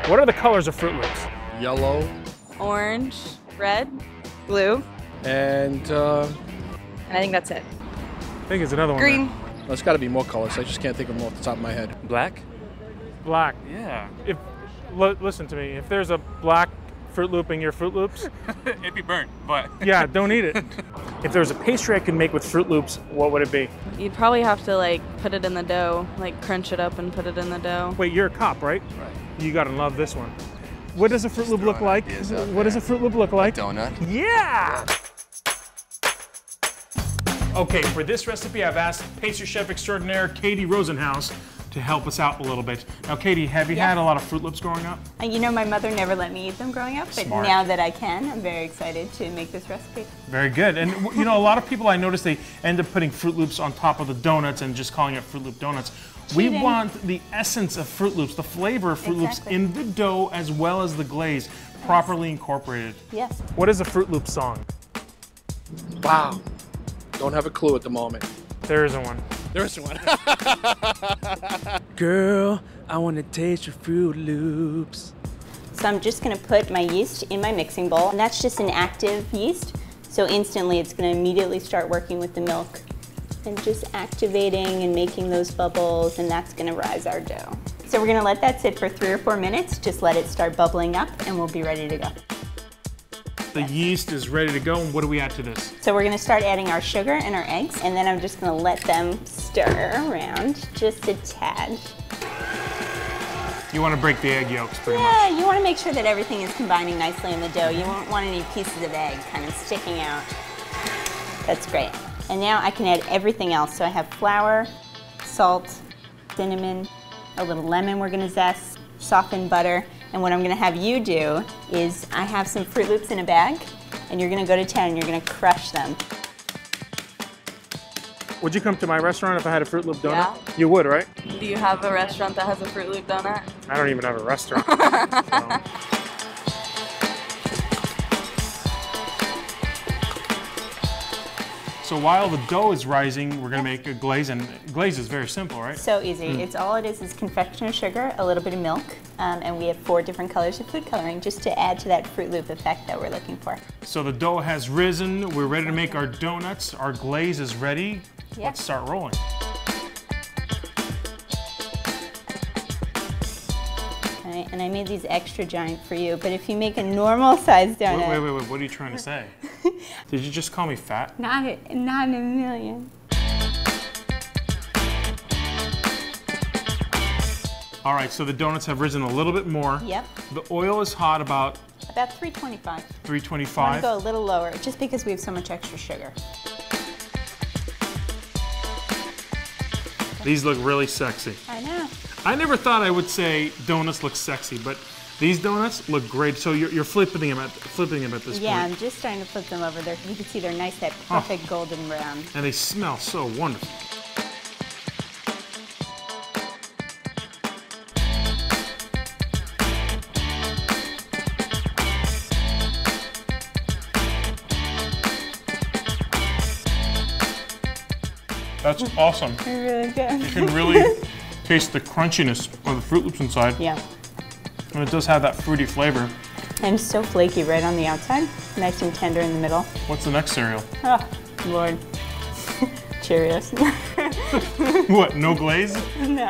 What are the colors of Froot Loops? Yellow. Orange, red, blue, And and I think that's it. I think it's another one. Green. well, there's got to be more colors. I just can't think of them off the top of my head. Black? There. Black. Yeah. If listen to me, if there's a black Froot Loop in your Froot Loops, It'd be burnt, but. yeah, don't eat it. If there was a pastry I could make with Froot Loops, what would it be? You'd probably have to like put it in the dough, like crunch it up and put it in the dough. Wait, you're a cop, right? Right. You gotta love this one. What does a Froot Loop look throwing like? ideas out What does a there. Froot Loop look like? Donut. Yeah! Okay, for this recipe, I've asked pastry chef extraordinaire Katie Rosenhaus to help us out a little bit. Now, Katie, have you had a lot of Froot Loops growing up? You know, my mother never let me eat them growing up, but Smart. now that I can, I'm very excited to make this recipe. Very good. And you know, a lot of people I notice they end up putting Froot Loops on top of the donuts and just calling it Froot Loop donuts. We Cheating. want the essence of Froot Loops, the flavor of Froot Loops Exactly. in the dough as well as the glaze, properly incorporated. Yes. What is a Froot Loop song? Wow. Don't have a clue at the moment. There isn't one. There is one. Girl, I want to taste your Froot Loops. So I'm just gonna put my yeast in my mixing bowl, and that's just an active yeast. So instantly it's gonna immediately start working with the milk and just activating and making those bubbles, and that's gonna rise our dough. So we're gonna let that sit for 3 or 4 minutes, just let it start bubbling up, and we'll be ready to go. The yeast is ready to go, and what do we add to this? So we're gonna start adding our sugar and our eggs, and then I'm just gonna let them stir around just a tad. You want to break the egg yolks pretty much. Yeah, you wanna make sure that everything is combining nicely in the dough. You won't want any pieces of egg kind of sticking out. That's great. And now I can add everything else. So I have flour, salt, cinnamon, a little lemon we're gonna zest, softened butter, and what I'm gonna have you do is I have some Froot Loops in a bag, and you're gonna go to town and you're gonna crush them. Would you come to my restaurant if I had a Froot Loop donut? Yeah. You would, right? Do you have a restaurant that has a Froot Loop donut? I don't even have a restaurant. So. So while the dough is rising, we're gonna make a glaze, and glaze is very simple, right? So easy. It's all it is confectioner sugar, a little bit of milk, and we have 4 different colors of food coloring just to add to that Froot Loop effect that we're looking for. So the dough has risen, we're ready to make our donuts, our glaze is ready. Yeah. Let's start rolling. All right, and I made these extra giant for you, but if you make a normal size donut, Wait, what are you trying to say? Did you just call me fat? not in a million. All right, so the donuts have risen a little bit more. Yep, The oil is hot, about about 325. I want to 325. go a little lower, just because we have so much extra sugar. These look really sexy. I know. I never thought I would say donuts look sexy, but these donuts look great. So you're flipping them at this Yeah, point. I'm just starting to flip them over. There, you can see they're nice, that perfect golden brown. And they smell so wonderful. That's awesome. They're really good. You can really taste the crunchiness of the Froot Loops inside. Yeah. And it does have that fruity flavor. And so flaky right on the outside, nice and tender in the middle. What's the next cereal? Oh, Lord. Cheerios. What, no glaze? No.